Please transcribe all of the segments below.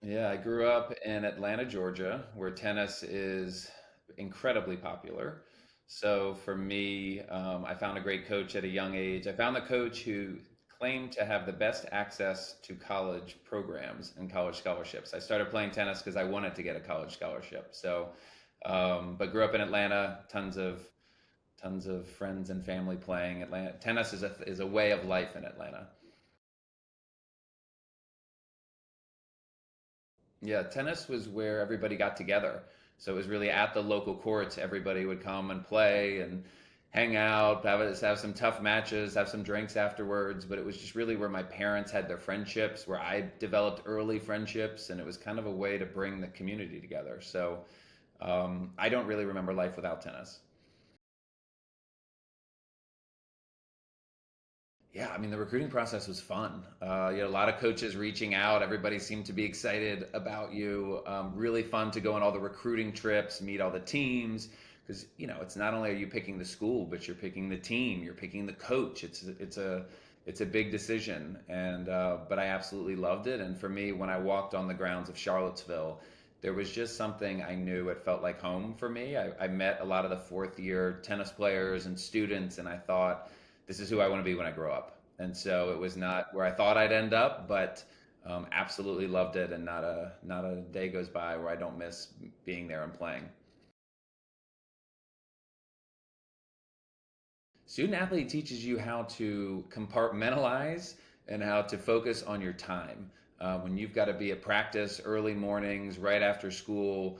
Yeah, I grew up in Atlanta, Georgia, where tennis is incredibly popular. So for me, I found a great coach at a young age. I found the coach who claimed to have the best access to college programs and college scholarships. I started playing tennis because I wanted to get a college scholarship. But grew up in Atlanta, tons of friends and family playing Atlanta. Tennis is a way of life in Atlanta. Yeah, tennis was where everybody got together. So it was really at the local courts. Everybody would come and play and hang out, have some tough matches, have some drinks afterwards. But it was just really where my parents had their friendships, where I developed early friendships, and it was kind of a way to bring the community together. So I don't really remember life without tennis. Yeah, I mean, the recruiting process was fun. You had a lot of coaches reaching out. Everybody seemed to be excited about you. Really fun to go on all the recruiting trips, meet all the teams. Because, it's not only are you picking the school, but you're picking the team, you're picking the coach. It's a big decision. But I absolutely loved it. And for me, when I walked on the grounds of Charlottesville, there was just something I knew it felt like home for me. I met a lot of the fourth year tennis players and students, and I thought, this is who I want to be when I grow up. And so it was not where I thought I'd end up, but absolutely loved it, and not a day goes by where I don't miss being there and playing. Student athlete teaches you how to compartmentalize and how to focus on your time. When you've got to be at practice early mornings, right after school,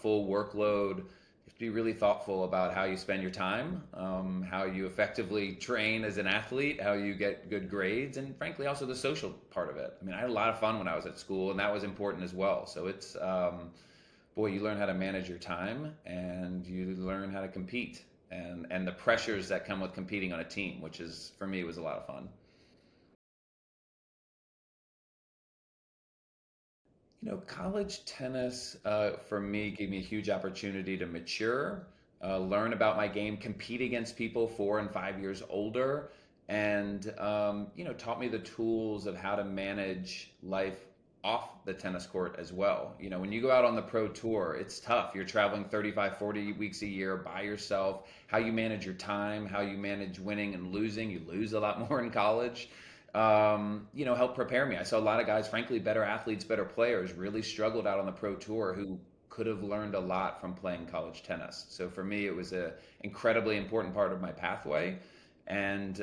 full workload, you have to be really thoughtful about how you spend your time, how you effectively train as an athlete, how you get good grades, and frankly, also the social part of it. I mean, I had a lot of fun when I was at school, and that was important as well. So boy, you learn how to manage your time and you learn how to compete and the pressures that come with competing on a team, which is for me was a lot of fun. College tennis for me gave me a huge opportunity to mature, learn about my game, compete against people 4 and 5 years older, and taught me the tools of how to manage life off the tennis court as well. When you go out on the pro tour, it's tough. You're traveling 35, 40 weeks a year by yourself. How you manage your time, how you manage winning and losing. You lose a lot more in college, helped prepare me. I saw a lot of guys, frankly, better athletes, better players, really struggled out on the pro tour who could have learned a lot from playing college tennis. So for me, it was a incredibly important part of my pathway. And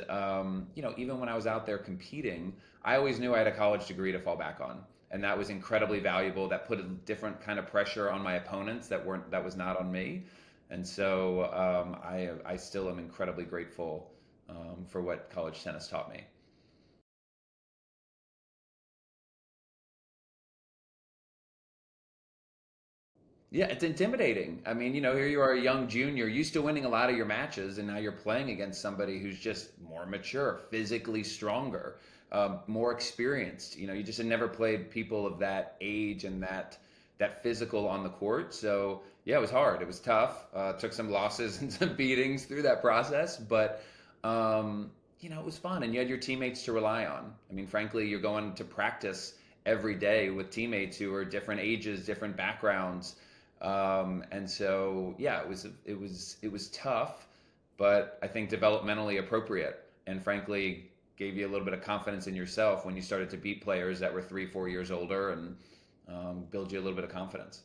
even when I was out there competing, I always knew I had a college degree to fall back on, and that was incredibly valuable. That put a different kind of pressure on my opponents that was not on me. And so I still am incredibly grateful for what college tennis taught me. Yeah, it's intimidating. I mean, here you are, a young junior, used to winning a lot of your matches, and now you're playing against somebody who's just more mature, physically stronger, more experienced. You just had never played people of that age and that physical on the court. So yeah, it was hard. It was tough. Took some losses and some beatings through that process, but it was fun, and you had your teammates to rely on. I mean, frankly, you're going to practice every day with teammates who are different ages, different backgrounds, and so yeah, it was tough, but I think developmentally appropriate, and frankly gave you a little bit of confidence in yourself when you started to beat players that were 3, 4 years older, and build you a little bit of confidence.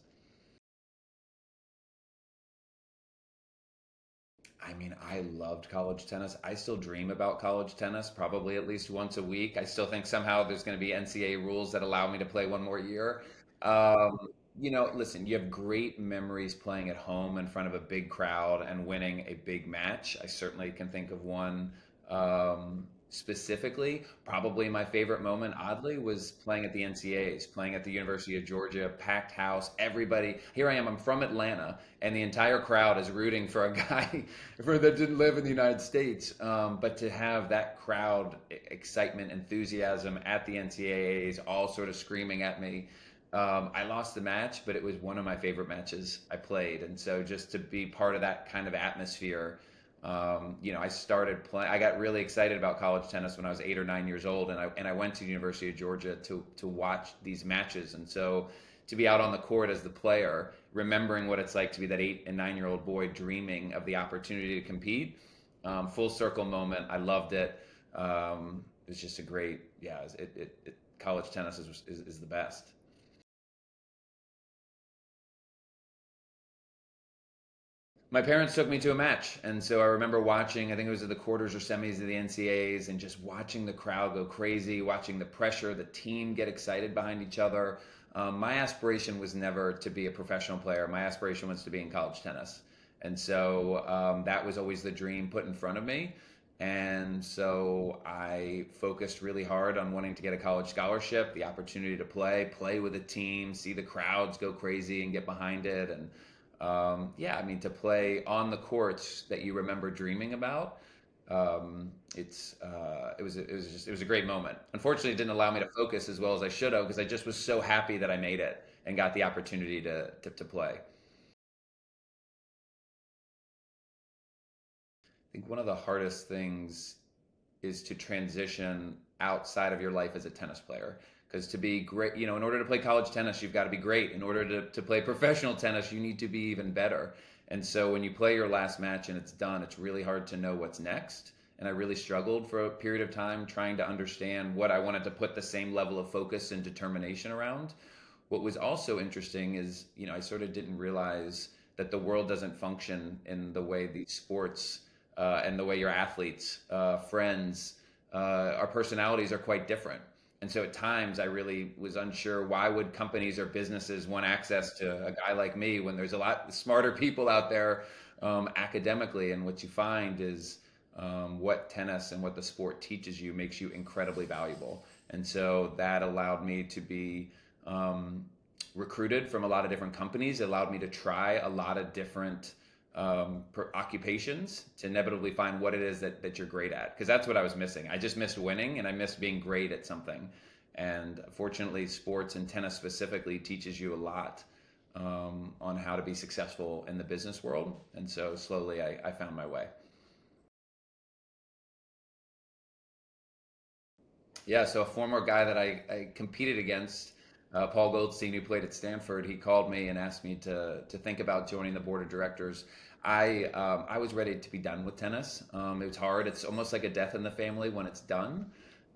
I mean, I loved college tennis. I still dream about college tennis, probably at least once a week. I still think somehow there's going to be NCAA rules that allow me to play one more year. Um, Listen, you have great memories playing at home in front of a big crowd and winning a big match. I certainly can think of one specifically. Probably my favorite moment, oddly, was playing at the NCAAs, playing at the University of Georgia, packed house, everybody. Here I am, I'm from Atlanta, and the entire crowd is rooting for a guy that didn't live in the United States. But to have that crowd excitement, enthusiasm at the NCAAs, all sort of screaming at me. I lost the match, but it was one of my favorite matches I played, and so just to be part of that kind of atmosphere I started playing. I got really excited about college tennis when I was 8 or 9 years old, and I went to the University of Georgia to watch these matches. And so to be out on the court as the player, remembering what it's like to be that 8 and 9 year old boy dreaming of the opportunity to compete, full circle moment. I loved it. It was just a great, yeah. College tennis is the best. My parents took me to a match, and so I remember watching. I think it was at the quarters or semis of the NCAAs, and just watching the crowd go crazy, watching the pressure, the team get excited behind each other. My aspiration was never to be a professional player. My aspiration was to be in college tennis, and so that was always the dream put in front of me. And so I focused really hard on wanting to get a college scholarship, the opportunity to play with a team, see the crowds go crazy and get behind it, and yeah, I mean, to play on the courts that you remember dreaming about, it was a great moment. Unfortunately, it didn't allow me to focus as well as I should have because I just was so happy that I made it and got the opportunity to play. I think one of the hardest things is to transition outside of your life as a tennis player. Because to be great, in order to play college tennis, you've got to be great. In order to play professional tennis, you need to be even better. And so when you play your last match and it's done, it's really hard to know what's next. And I really struggled for a period of time trying to understand what I wanted to put the same level of focus and determination around. What was also interesting is, I sort of didn't realize that the world doesn't function in the way these sports and the way your athletes, friends, our personalities are quite different. And so at times I really was unsure why would companies or businesses want access to a guy like me when there's a lot smarter people out there academically. And what you find is what tennis and what the sport teaches you makes you incredibly valuable. And so that allowed me to be um, recruited from a lot of different companies. It allowed me to try a lot of different occupations to inevitably find what it is that you're great at. Because that's what I was missing. I just missed winning and I missed being great at something. And fortunately, sports and tennis specifically teaches you a lot on how to be successful in the business world. And so slowly I found my way. Yeah, so a former guy that I competed against, Paul Goldstein, who played at Stanford, he called me and asked me to think about joining the board of directors. I was ready to be done with tennis. It was hard. It's almost like a death in the family when it's done.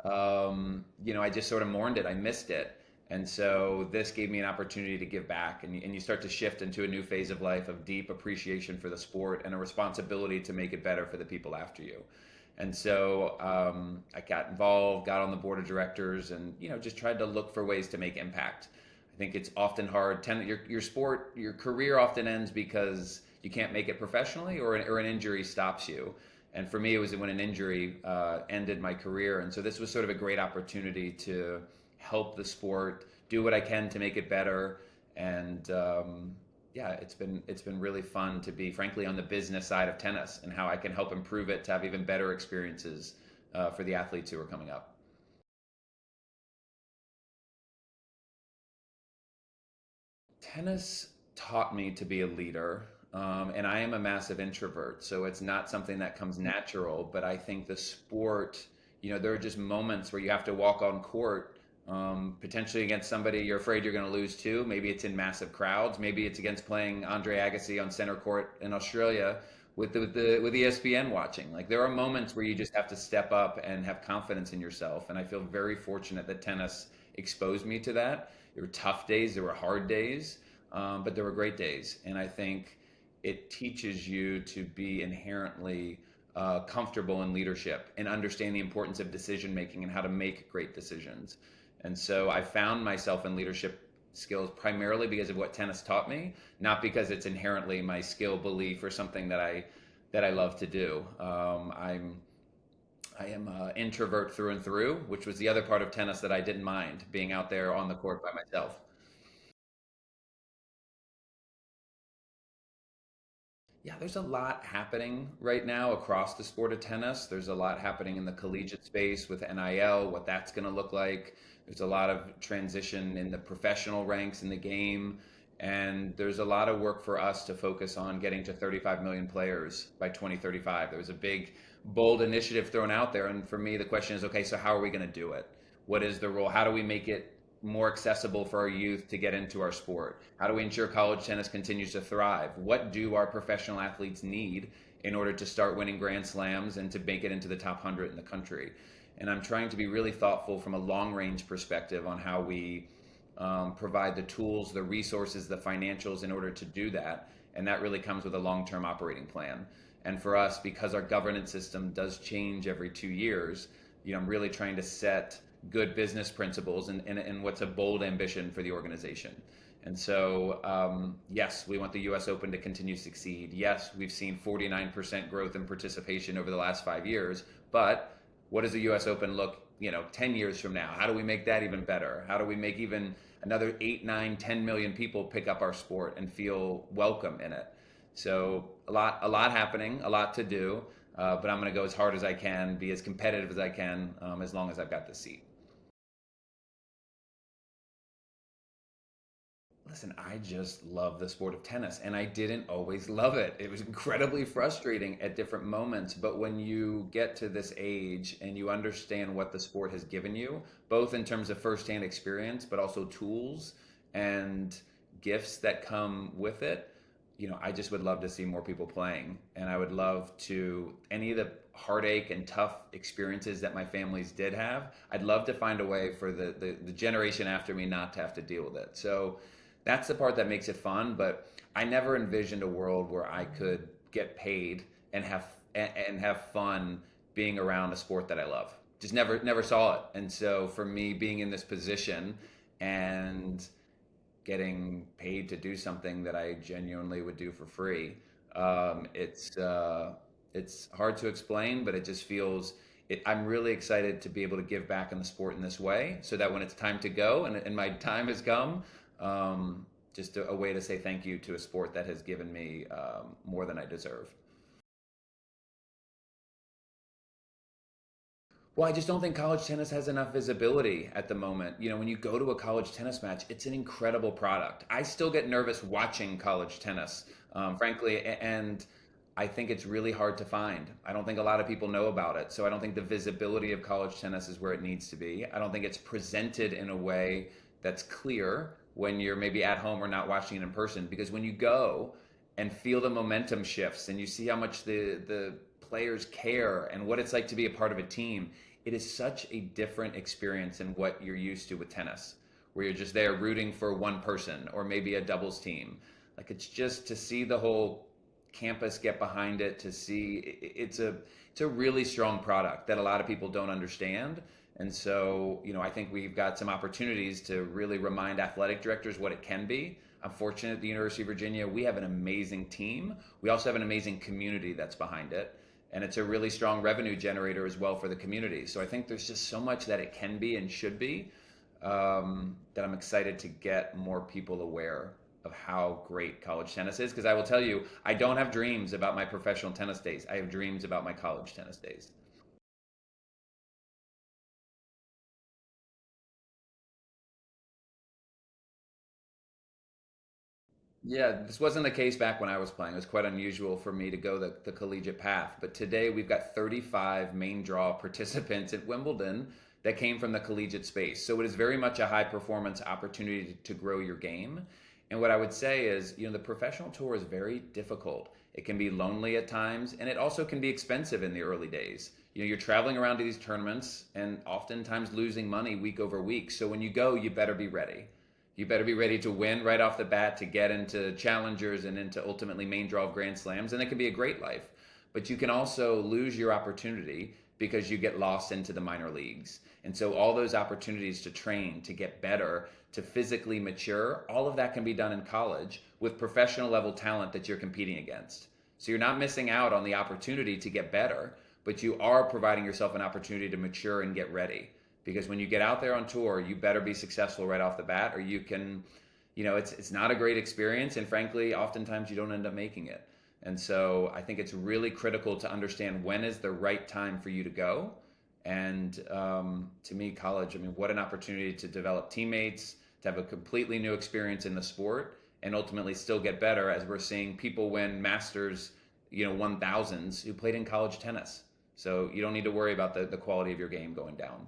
I just sort of mourned it. I missed it. And so this gave me an opportunity to give back, and you start to shift into a new phase of life of deep appreciation for the sport and a responsibility to make it better for the people after you. And so I got involved, got on the board of directors, and just tried to look for ways to make impact. I think it's often hard. Your sport, your career often ends because you can't make it professionally, or an injury stops you. And for me, it was when an injury ended my career. And so this was sort of a great opportunity to help the sport, do what I can to make it better, and yeah, it's been really fun to be, frankly, on the business side of tennis and how I can help improve it to have even better experiences for the athletes who are coming up. Tennis taught me to be a leader, and I am a massive introvert, so it's not something that comes natural. But I think the sport, there are just moments where you have to walk on court, potentially against somebody you're afraid you're going to lose to. Maybe it's in massive crowds. Maybe it's against playing Andre Agassi on center court in Australia with ESPN watching. Like there are moments where you just have to step up and have confidence in yourself. And I feel very fortunate that tennis exposed me to that. There were tough days, there were hard days, but there were great days. And I think it teaches you to be inherently comfortable in leadership and understand the importance of decision making and how to make great decisions. And so I found myself in leadership skills primarily because of what tennis taught me, not because it's inherently my skill, belief, or something that I love to do. I am an introvert through and through, which was the other part of tennis that I didn't mind being out there on the court by myself. Yeah, there's a lot happening right now across the sport of tennis. There's a lot happening in the collegiate space with NIL, what that's going to look like. There's a lot of transition in the professional ranks in the game. And there's a lot of work for us to focus on getting to 35 million players by 2035. There was a big, bold initiative thrown out there. And for me, the question is, okay, so how are we going to do it? What is the role? How do we make it more accessible for our youth to get into our sport? How do we ensure college tennis continues to thrive? What do our professional athletes need in order to start winning Grand Slams and to make it into the top 100 in the country? And I'm trying to be really thoughtful from a long range perspective on how we provide the tools, the resources, the financials in order to do that. And that really comes with a long term operating plan. And for us, because our governance system does change every 2 years, I'm really trying to set good business principles and what's a bold ambition for the organization. And so, yes, we want the US Open to continue to succeed. Yes, we've seen 49% growth in participation over the last 5 years, but what does the US Open look, 10 years from now? How do we make that even better? How do we make even another 8, 9, 10 million people pick up our sport and feel welcome in it? So a lot happening, a lot to do, but I'm going to go as hard as I can, be as competitive as I can, as long as I've got the seat. Listen, I just love the sport of tennis, and I didn't always love it. It was incredibly frustrating at different moments. But when you get to this age and you understand what the sport has given you, both in terms of firsthand experience, but also tools and gifts that come with it, I just would love to see more people playing. And I would love to, any of the heartache and tough experiences that my families did have, I'd love to find a way for the generation after me not to have to deal with it. So that's the part that makes it fun. But I never envisioned a world where I could get paid and have fun being around a sport that I love. Just never saw it. And so for me, being in this position and getting paid to do something that I genuinely would do for free, it's hard to explain, but it just feels. I'm really excited to be able to give back in the sport in this way, so that when it's time to go and my time has come, just a way to say thank you to a sport that has given me more than I deserve. Well, I just don't think college tennis has enough visibility at the moment. When you go to a college tennis match, it's an incredible product. I still get nervous watching college tennis, frankly, and I think it's really hard to find. I don't think a lot of people know about it. So I don't think the visibility of college tennis is where it needs to be. I don't think it's presented in a way that's clear when you're maybe at home or not watching it in person. Because when you go and feel the momentum shifts and you see how much the players care and what it's like to be a part of a team, it is such a different experience than what you're used to with tennis, where you're just there rooting for one person or maybe a doubles team. Like, it's just to see the whole campus get behind it, to see it's a really strong product that a lot of people don't understand. And so, I think we've got some opportunities to really remind athletic directors what it can be. I'm fortunate at the University of Virginia, we have an amazing team. We also have an amazing community that's behind it. And it's a really strong revenue generator as well for the community. So I think there's just so much that it can be and should be, that I'm excited to get more people aware of how great college tennis is. Because I will tell you, I don't have dreams about my professional tennis days. I have dreams about my college tennis days. Yeah, this wasn't the case back when I was playing. It was quite unusual for me to go the collegiate path. But today we've got 35 main draw participants at Wimbledon that came from the collegiate space. So it is very much a high performance opportunity to grow your game. And what I would say is, the professional tour is very difficult. It can be lonely at times, and it also can be expensive in the early days. You're traveling around to these tournaments and oftentimes losing money week over week. So when you go, you better be ready. You better be ready to win right off the bat, to get into challengers and into ultimately main draw of Grand Slams. And it can be a great life. But you can also lose your opportunity because you get lost into the minor leagues. And so all those opportunities to train, to get better, to physically mature, all of that can be done in college with professional level talent that you're competing against. So you're not missing out on the opportunity to get better, but you are providing yourself an opportunity to mature and get ready. Because when you get out there on tour, you better be successful right off the bat, or you can, it's not a great experience, and frankly, oftentimes you don't end up making it. And so I think it's really critical to understand when is the right time for you to go. And to me, college, I mean, what an opportunity to develop teammates, to have a completely new experience in the sport, and ultimately still get better, as we're seeing people win Masters, 1000s who played in college tennis. So you don't need to worry about the quality of your game going down.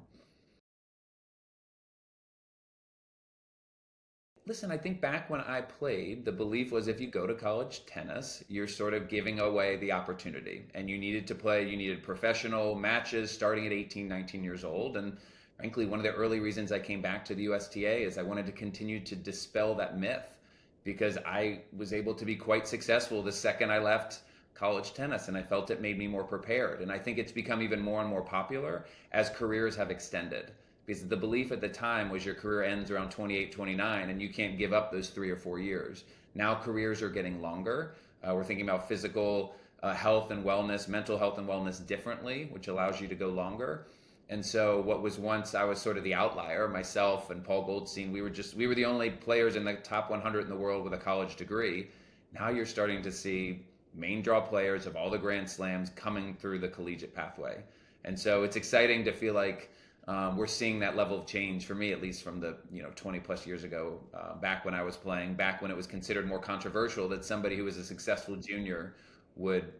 Listen, I think back when I played, the belief was if you go to college tennis, you're sort of giving away the opportunity. And you needed to play, you needed professional matches starting at 18, 19 years old. And frankly, one of the early reasons I came back to the USTA is I wanted to continue to dispel that myth because I was able to be quite successful the second I left college tennis, and I felt it made me more prepared. And I think it's become even more and more popular as careers have extended, because the belief at the time was your career ends around 28, 29, and you can't give up those 3 or 4 years. Now careers are getting longer. We're thinking about physical health and wellness, mental health and wellness differently, which allows you to go longer. And so what was once, I was sort of the outlier, myself and Paul Goldstein, we were the only players in the top 100 in the world with a college degree. Now you're starting to see main draw players of all the Grand Slams coming through the collegiate pathway. And so it's exciting to feel like we're seeing that level of change, for me at least, from the 20 plus years ago, back when I was playing, back when it was considered more controversial that somebody who was a successful junior would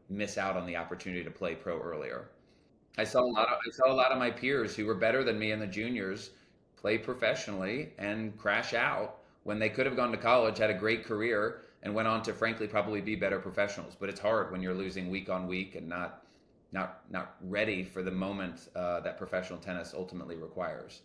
miss out on the opportunity to play pro earlier. I saw a lot of my peers who were better than me in the juniors play professionally and crash out when they could have gone to college, had a great career, and went on to frankly probably be better professionals. But it's hard when you're losing week on week and not ready for the moment that professional tennis ultimately requires.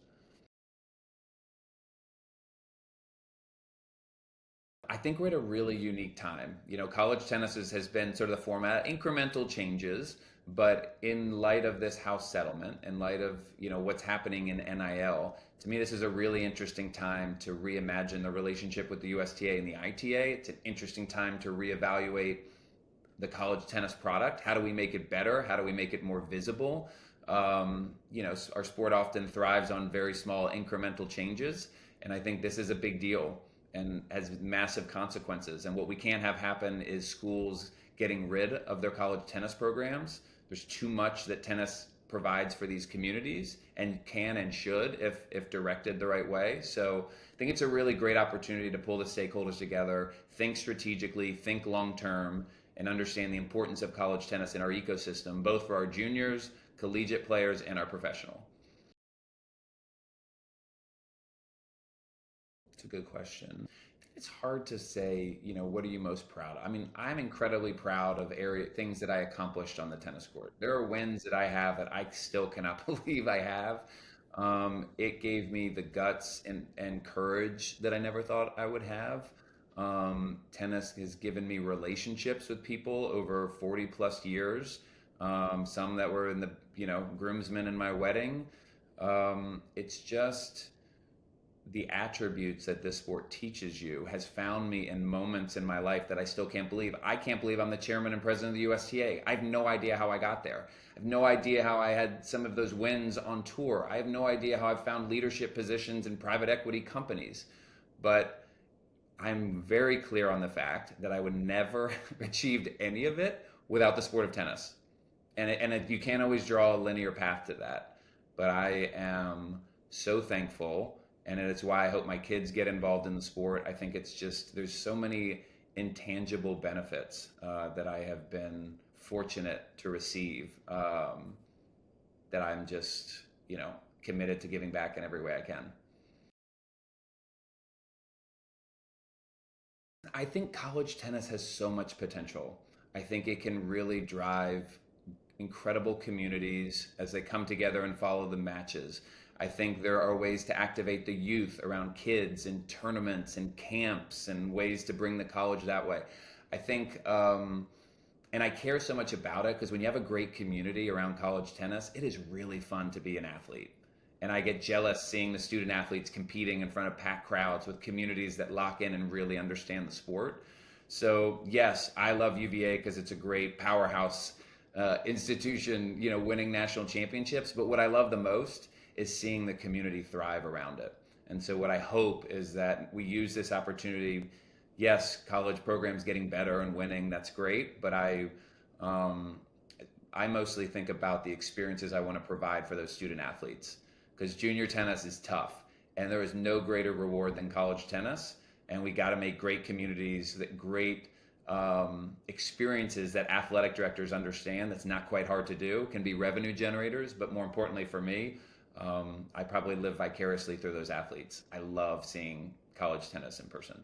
I think we're at a really unique time. College tennis has been sort of the format, incremental changes, but in light of this House settlement, in light of what's happening in NIL, to me this is a really interesting time to reimagine the relationship with the USTA and the ITA. It's an interesting time to reevaluate the college tennis product. How do we make it better? How do we make it more visible? Our sport often thrives on very small incremental changes, and I think this is a big deal and has massive consequences. And what we can't have happen is schools getting rid of their college tennis programs. There's too much that tennis provides for these communities and can and should if directed the right way. So I think it's a really great opportunity to pull the stakeholders together, think strategically, think long term, and understand the importance of college tennis in our ecosystem, both for our juniors, collegiate players, and our professional. It's a good question. It's hard to say, what are you most proud of? I mean, I'm incredibly proud of things that I accomplished on the tennis court. There are wins that I have that I still cannot believe I have. It gave me the guts and courage that I never thought I would have. Tennis has given me relationships with people over 40 plus years. Some that were in the, groomsmen in my wedding. It's just the attributes that this sport teaches you has found me in moments in my life that I still can't believe. I can't believe I'm the chairman and president of the USTA. I have no idea how I got there. I have no idea how I had some of those wins on tour. I have no idea how I've found leadership positions in private equity companies. But I'm very clear on the fact that I would never have achieved any of it without the sport of tennis. You can't always draw a linear path to that. But I am so thankful, and it's why I hope my kids get involved in the sport. I think it's just, there's so many intangible benefits that I have been fortunate to receive, that I'm just, committed to giving back in every way I can. I think college tennis has so much potential. I think it can really drive incredible communities as they come together and follow the matches. I think there are ways to activate the youth around kids and tournaments and camps and ways to bring the college that way. I think, and I care so much about it because when you have a great community around college tennis, it is really fun to be an athlete. And I get jealous seeing the student athletes competing in front of packed crowds with communities that lock in and really understand the sport. So yes, I love UVA because it's a great powerhouse institution, winning national championships. But what I love the most is seeing the community thrive around it. And so what I hope is that we use this opportunity. Yes, college programs getting better and winning, that's great. But I mostly think about the experiences I want to provide for those student athletes, because junior tennis is tough and there is no greater reward than college tennis. and we got to make great communities, that great experiences that athletic directors understand. That's not quite hard to do, can be revenue generators, but more importantly for me, I probably live vicariously through those athletes. I love seeing college tennis in person.